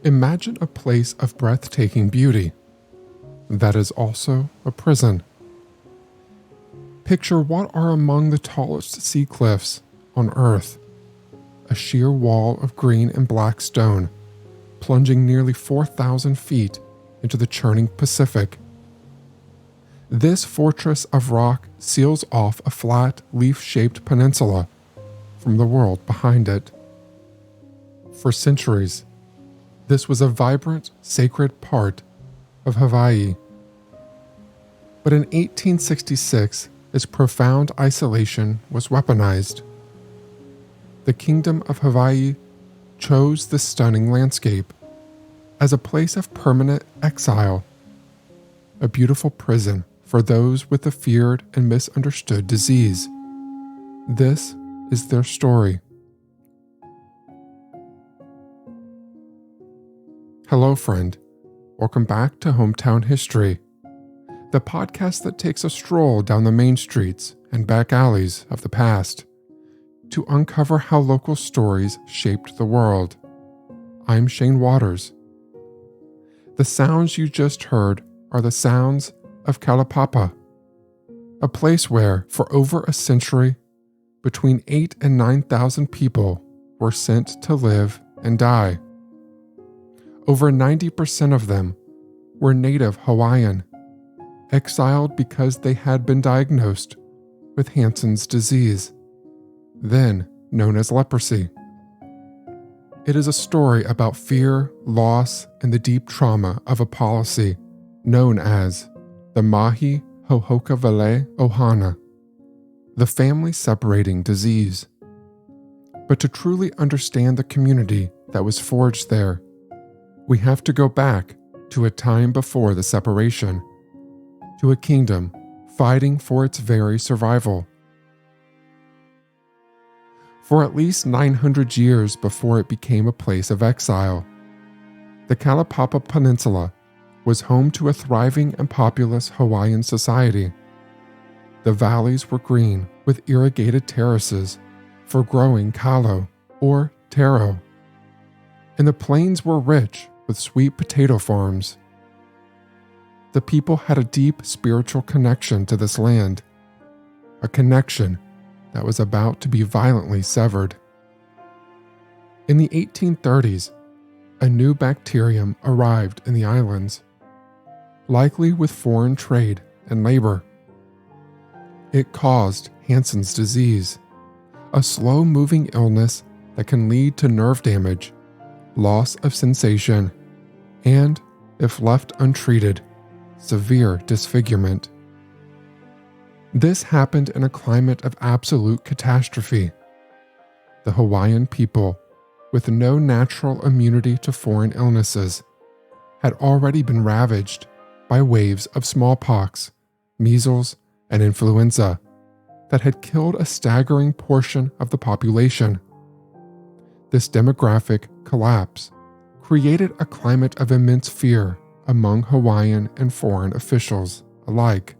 Imagine a place of breathtaking beauty that is also a prison. Picture what are among the tallest sea cliffs on Earth, a sheer wall of green and black stone, plunging nearly 4,000 feet into the churning Pacific. This fortress of rock seals off a flat, leaf-shaped peninsula from the world behind it. For centuries, this was a vibrant, sacred part of Hawaii. But in 1866, its profound isolation was weaponized. The Kingdom of Hawaii chose this stunning landscape as a place of permanent exile, a beautiful prison for those with the feared and misunderstood disease. This is their story. Hello, friend. Welcome back to Hometown History, the podcast that takes a stroll down the main streets and back alleys of the past to uncover how local stories shaped the world. I'm Shane Waters. The sounds you just heard are the sounds of Kalaupapa, a place where, for over a century, between 8,000 and 9,000 people were sent to live and die. Over 90% of them were Native Hawaiian, exiled because they had been diagnosed with Hansen's disease, then known as leprosy. It is a story about fear, loss, and the deep trauma of a policy known as the Mahi Hohokavale Ohana, the family-separating disease. But to truly understand the community that was forged there, we have to go back to a time before the separation, to a kingdom fighting for its very survival. For at least 900 years before it became a place of exile, the Kalaupapa Peninsula was home to a thriving and populous Hawaiian society. The valleys were green with irrigated terraces for growing kalo or taro, and the plains were rich with sweet potato farms. The people had a deep spiritual connection to this land, a connection that was about to be violently severed. In the 1830s, a new bacterium arrived in the islands, likely with foreign trade and labor. It caused Hansen's disease, a slow-moving illness that can lead to nerve damage, loss of sensation, and, if left untreated, severe disfigurement. This happened in a climate of absolute catastrophe. The Hawaiian people, with no natural immunity to foreign illnesses, had already been ravaged by waves of smallpox, measles, and influenza that had killed a staggering portion of the population. This demographic collapse created a climate of immense fear among Hawaiian and foreign officials alike.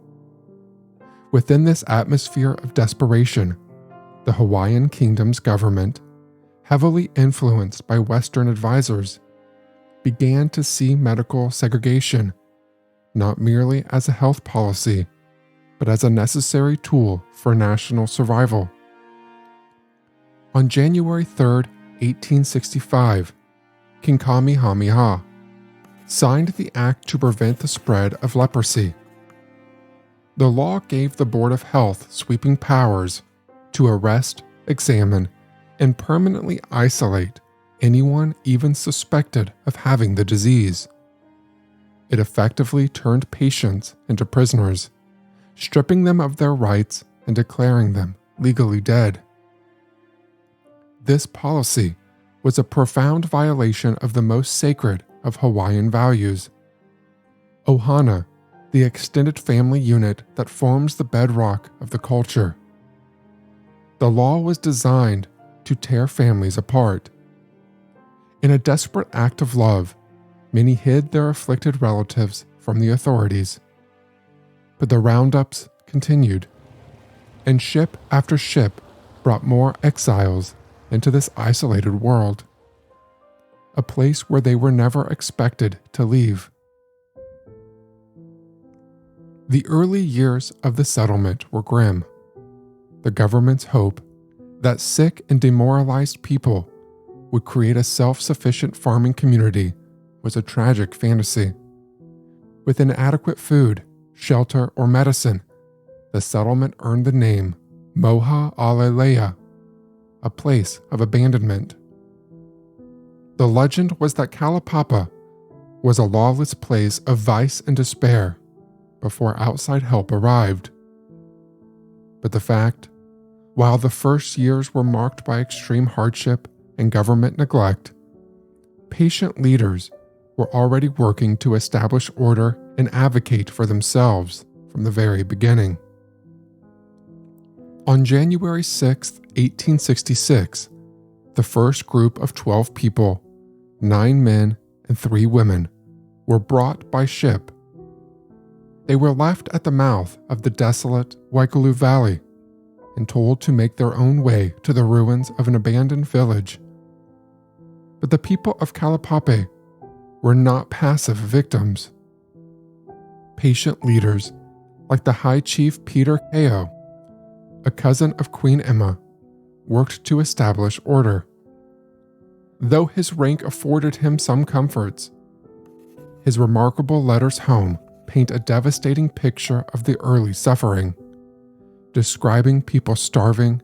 Within this atmosphere of desperation, the Hawaiian Kingdom's government, heavily influenced by Western advisors, began to see medical segregation not merely as a health policy, but as a necessary tool for national survival. On January 3, 1865, King Kamehameha signed the act to prevent the spread of leprosy. The law gave the Board of Health sweeping powers to arrest, examine, and permanently isolate anyone even suspected of having the disease. It effectively turned patients into prisoners, stripping them of their rights and declaring them legally dead. This policy was a profound violation of the most sacred of Hawaiian values. Ohana, the extended family unit that forms the bedrock of the culture. The law was designed to tear families apart. In a desperate act of love, many hid their afflicted relatives from the authorities. But the roundups continued, and ship after ship brought more exiles into this isolated world. a place where they were never expected to leave. The early years of the settlement were grim. The government's hope that sick and demoralized people would create a self-sufficient farming community was a tragic fantasy. With inadequate food, shelter, or medicine, the settlement earned the name Moha Alelea, a place of abandonment. The legend was that Kalaupapa was a lawless place of vice and despair before outside help arrived. But the fact, while the first years were marked by extreme hardship and government neglect, patient leaders were already working to establish order and advocate for themselves from the very beginning. On January 6, 1866, the first group of 12 people, 9 men and 3 women, were brought by ship. They were left at the mouth of the desolate Waikalu Valley and told to make their own way to the ruins of an abandoned village. But the people of Kalaupapa were not passive victims. Patient leaders, like the High Chief Peter Kao, a cousin of Queen Emma, worked to establish order. Though his rank afforded him some comforts, his remarkable letters home paint a devastating picture of the early suffering, describing people starving,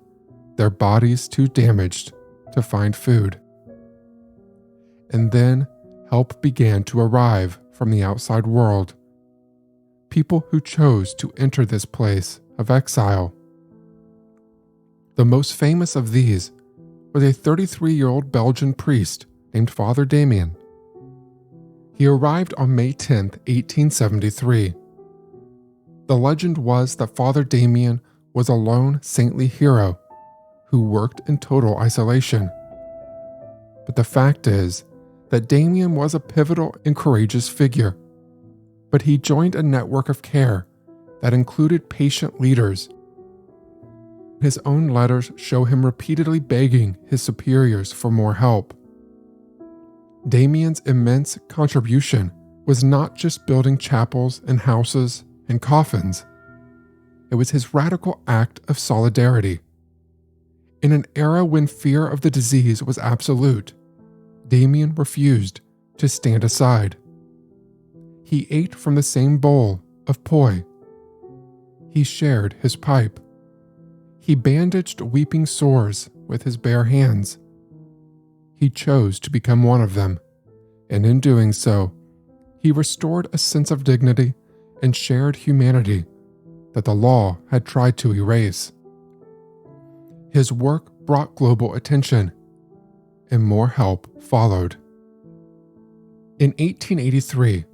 their bodies too damaged to find food. And then help began to arrive from the outside world, people who chose to enter this place of exile. The most famous of these was a 33-year-old Belgian priest named Father Damien. He arrived on May 10, 1873. The legend was that Father Damien was a lone saintly hero who worked in total isolation. But the fact is that Damien was a pivotal and courageous figure, but he joined a network of care that included patient leaders. His own letters show him repeatedly begging his superiors for more help. Damien's immense contribution was not just building chapels and houses and coffins. It was his radical act of solidarity. In an era when fear of the disease was absolute, Damien refused to stand aside. He ate from the same bowl of poi. He shared his pipe. He bandaged weeping sores with his bare hands. He chose to become one of them, and in doing so, he restored a sense of dignity and shared humanity that the law had tried to erase. His work brought global attention, and more help followed. In 1883,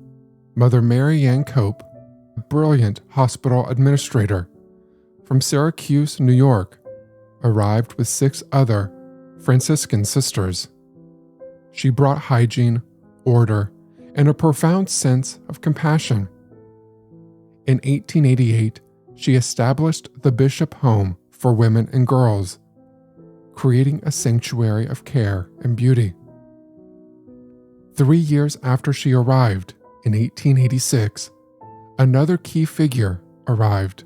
Mother Marianne Cope, a brilliant hospital administrator from Syracuse, New York, arrived with 6 other Franciscan Sisters. She brought hygiene, order, and a profound sense of compassion. In 1888, she established the Bishop Home for women and girls, creating a sanctuary of care and beauty. 3 years after she arrived, in 1886, another key figure arrived,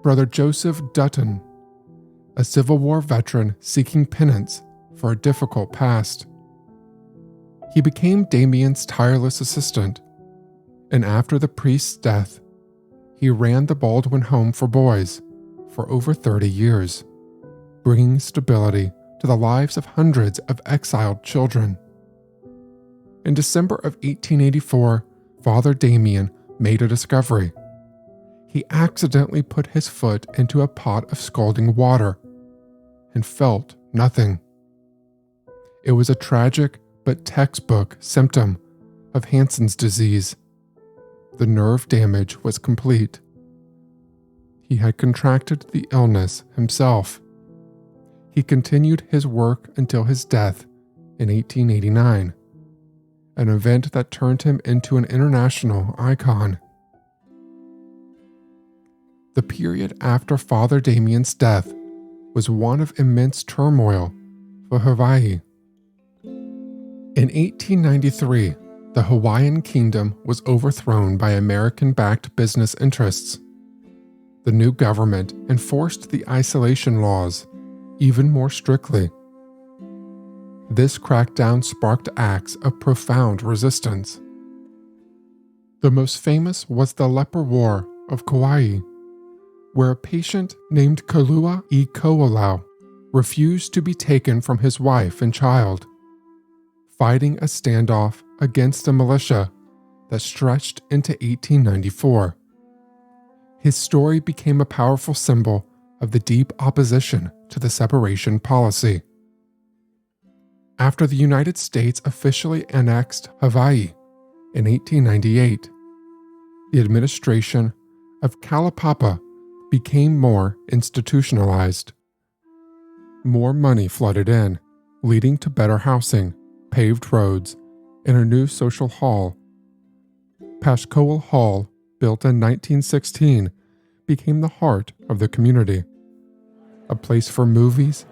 Brother Joseph Dutton, a Civil War veteran seeking penance for a difficult past. He became Damien's tireless assistant, and after the priest's death, he ran the Baldwin Home for boys for over 30 years, bringing stability to the lives of hundreds of exiled children. In December of 1884, Father Damien made a discovery. He accidentally put his foot into a pot of scalding water and felt nothing. It was a tragic but textbook symptom of Hansen's disease. The nerve damage was complete. He had contracted the illness himself. He continued his work until his death in 1889, an event that turned him into an international icon. The period after Father Damien's death was one of immense turmoil for Hawaii. In 1893, the Hawaiian Kingdom was overthrown by American-backed business interests. The new government enforced the isolation laws even more strictly. This crackdown sparked acts of profound resistance. The most famous was the Leper War of Kauai, where a patient named Kalaupapa refused to be taken from his wife and child, fighting a standoff against a militia that stretched into 1894. His story became a powerful symbol of the deep opposition to the separation policy. After the United States officially annexed Hawaii in 1898, the administration of Kalaupapa became more institutionalized. More money flooded in, leading to better housing, paved roads, and a new social hall. Pashkoal Hall, built in 1916, became the heart of the community, a place for movies,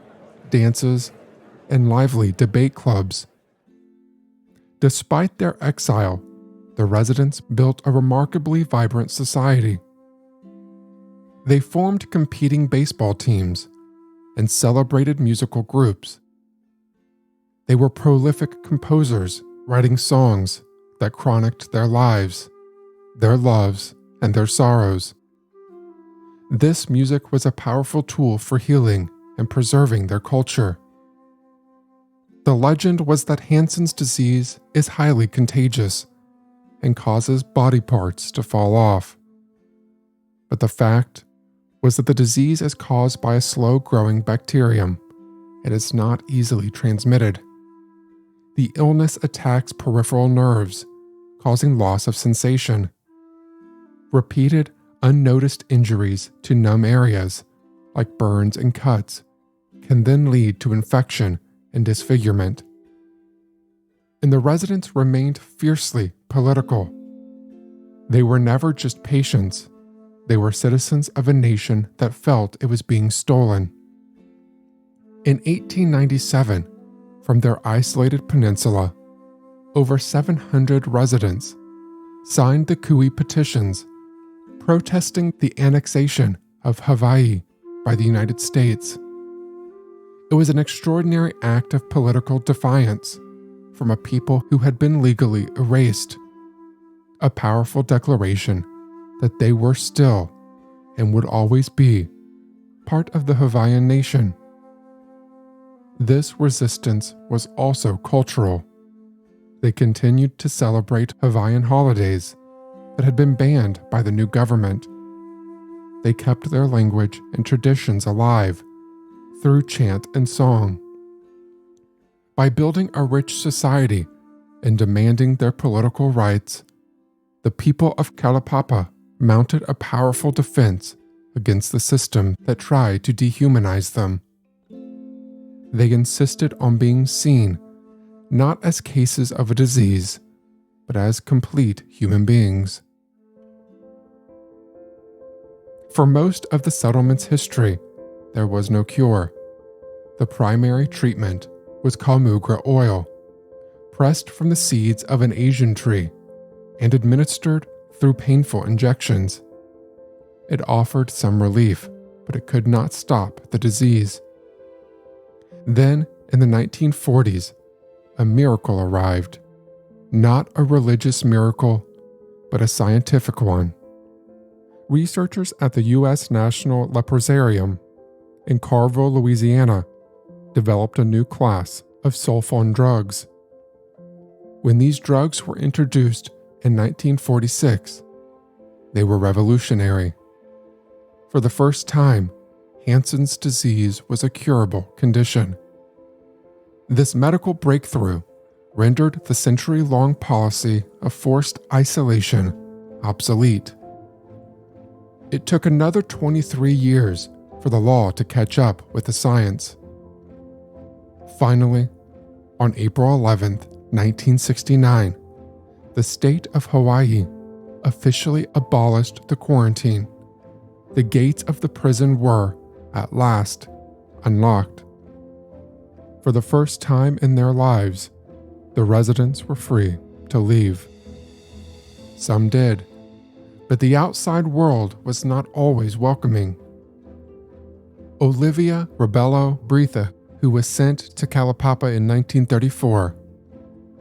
dances, and lively debate clubs. Despite their exile, the residents built a remarkably vibrant society. They formed competing baseball teams and celebrated musical groups. They were prolific composers, writing songs that chronicled their lives, their loves, and their sorrows. This music was a powerful tool for healing and preserving their culture. The legend was that Hansen's disease is highly contagious and causes body parts to fall off. But the fact was that the disease is caused by a slow-growing bacterium and is not easily transmitted. The illness attacks peripheral nerves, causing loss of sensation. Repeated, unnoticed injuries to numb areas, like burns and cuts, can then lead to infection and disfigurement. And the residents remained fiercely political. They were never just patients. They were citizens of a nation that felt it was being stolen. In 1897, from their isolated peninsula, over 700 residents signed the Kui petitions protesting the annexation of Hawaii by the United States. It was an extraordinary act of political defiance from a people who had been legally erased, a powerful declaration that they were still, and would always be, part of the Hawaiian nation. This resistance was also cultural. They continued to celebrate Hawaiian holidays that had been banned by the new government. They kept their language and traditions alive through chant and song. By building a rich society and demanding their political rights, the people of Kalaupapa mounted a powerful defense against the system that tried to dehumanize them. They insisted on being seen not as cases of a disease, but as complete human beings. For most of the settlement's history, there was no cure. The primary treatment was kaumugra oil, pressed from the seeds of an Asian tree and administered through painful injections. It offered some relief, but it could not stop the disease. Then, in the 1940s, a miracle arrived. Not a religious miracle, but a scientific one. Researchers at the U.S. National Leprosarium in Carville, Louisiana, developed a new class of sulfone drugs. When these drugs were introduced in 1946, they were revolutionary. For the first time, Hansen's disease was a curable condition. This medical breakthrough rendered the century-long policy of forced isolation obsolete. It took another 23 years for the law to catch up with the science. Finally, on April 11, 1969, the state of Hawaii officially abolished the quarantine. The gates of the prison were, at last, unlocked. For the first time in their lives, the residents were free to leave. Some did, but the outside world was not always welcoming. Olivia Rebello Breathe, who was sent to Kalaupapa in 1934,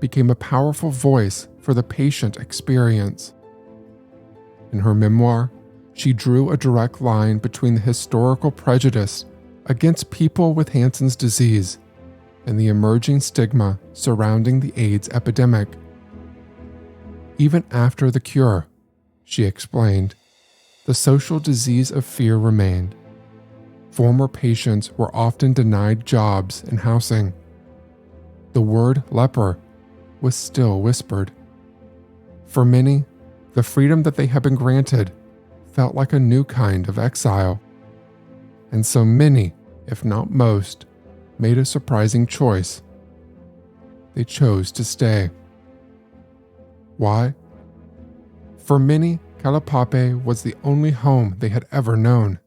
became a powerful voice for the patient experience. In her memoir, she drew a direct line between the historical prejudice against people with Hansen's disease and the emerging stigma surrounding the AIDS epidemic. Even after the cure, she explained, the social disease of fear remained. Former patients were often denied jobs and housing. The word leper was still whispered. For many, the freedom that they had been granted felt like a new kind of exile. And so many, if not most, made a surprising choice. They chose to stay. Why? For many, Kalaupapa was the only home they had ever known.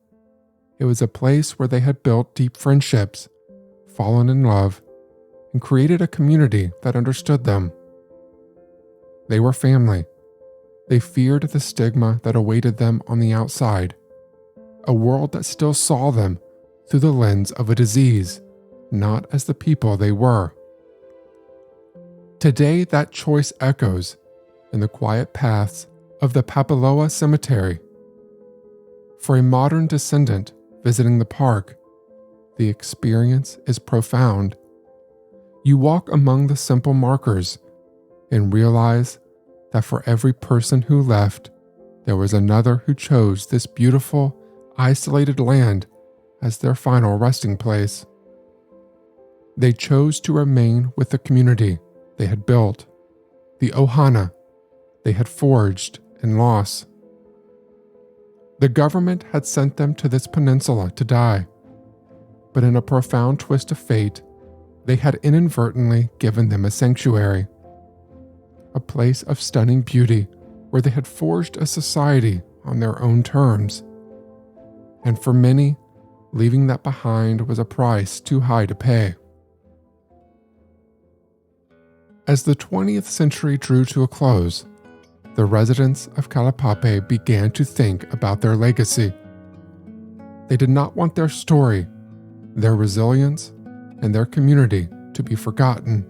It was a place where they had built deep friendships, fallen in love, and created a community that understood them. They were family. They feared the stigma that awaited them on the outside, a world that still saw them through the lens of a disease, not as the people they were. Today, that choice echoes in the quiet paths of the Papaloa Cemetery. For a modern descendant visiting the park, the experience is profound. You walk among the simple markers and realize that for every person who left, there was another who chose this beautiful, isolated land as their final resting place. They chose to remain with the community they had built, the ohana they had forged in loss. The government had sent them to this peninsula to die, but in a profound twist of fate, they had inadvertently given them a sanctuary, a place of stunning beauty where they had forged a society on their own terms. And for many, leaving that behind was a price too high to pay. As the 20th century drew to a close, the residents of Kalaupapa began to think about their legacy. They did not want their story, their resilience, and their community to be forgotten.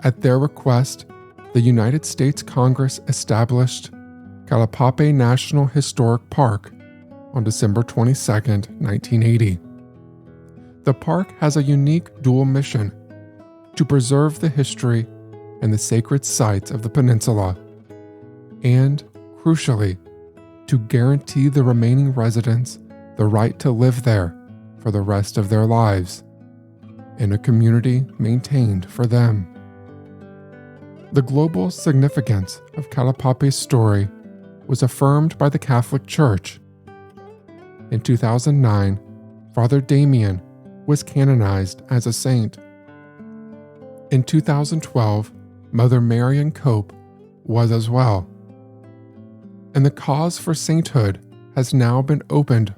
At their request, the United States Congress established Kalaupapa National Historic Park on December 22, 1980. The park has a unique dual mission: to preserve the history and the sacred sites of the peninsula, and, crucially, to guarantee the remaining residents the right to live there for the rest of their lives, in a community maintained for them. The global significance of Kalaupapa's story was affirmed by the Catholic Church. In 2009, Father Damien was canonized as a saint. In 2012, Mother Marianne Cope was as well. And the cause for sainthood has now been opened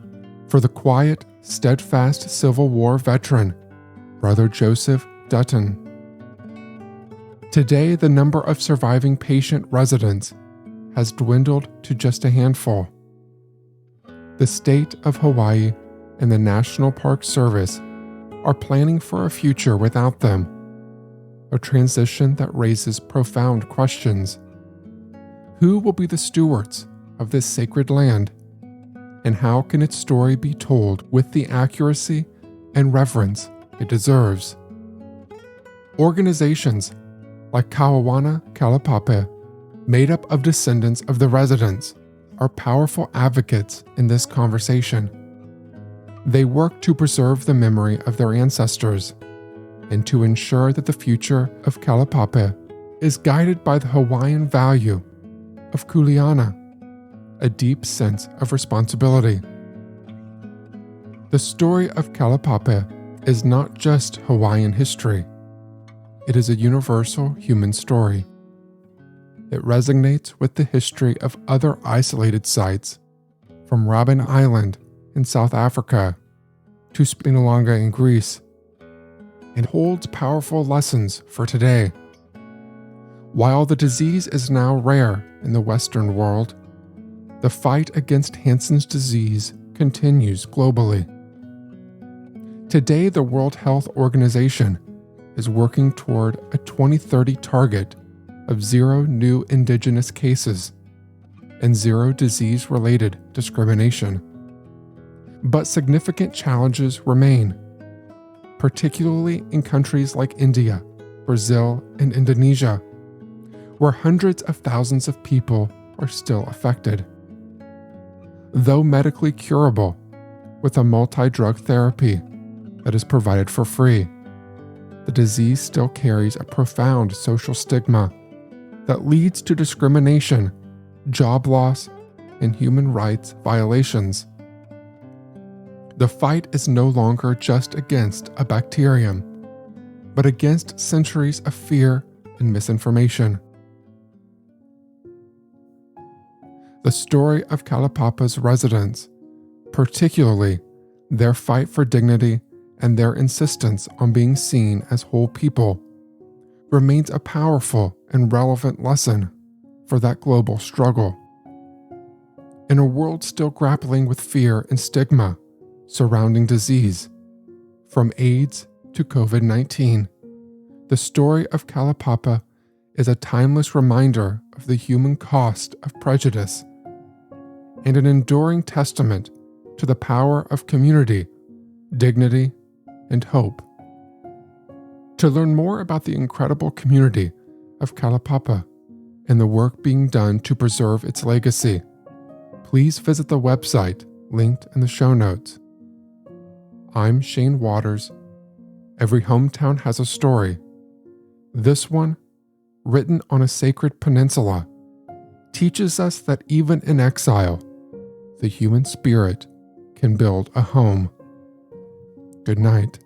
for the quiet, steadfast Civil War veteran, Brother Joseph Dutton. Today, the number of surviving patient residents has dwindled to just a handful. The State of Hawai'i and the National Park Service are planning for a future without them, a transition that raises profound questions. Who will be the stewards of this sacred land, and how can its story be told with the accuracy and reverence it deserves? Organizations like Kawana Kalaupapa, made up of descendants of the residents, are powerful advocates in this conversation. They work to preserve the memory of their ancestors and to ensure that the future of Kalaupapa is guided by the Hawaiian value of kuleana, a deep sense of responsibility. The story of Kalaupapa is not just Hawaiian history. It is a universal human story. It resonates with the history of other isolated sites, from Robben Island in South Africa to Spinalonga in Greece. and holds powerful lessons for today. While the disease is now rare in the Western world, the fight against Hansen's disease continues globally. Today, the World Health Organization is working toward a 2030 target of 0 new indigenous cases and 0 disease-related discrimination. But significant challenges remain, particularly in countries like India, Brazil, and Indonesia, where hundreds of thousands of people are still affected. Though medically curable with a multi-drug therapy that is provided for free, the disease still carries a profound social stigma that leads to discrimination, job loss, and human rights violations. The fight is no longer just against a bacterium, but against centuries of fear and misinformation. The story of Kalaupapa's residents, particularly their fight for dignity and their insistence on being seen as whole people, remains a powerful and relevant lesson for that global struggle. In a world still grappling with fear and stigma surrounding disease, from AIDS to COVID-19, the story of Kalaupapa is a timeless reminder of the human cost of prejudice and an enduring testament to the power of community, dignity, and hope. To learn more about the incredible community of Kalaupapa and the work being done to preserve its legacy, please visit the website linked in the show notes. I'm Shane Waters. Every hometown has a story. This one, written on a sacred peninsula, teaches us that even in exile, the human spirit can build a home. Good night.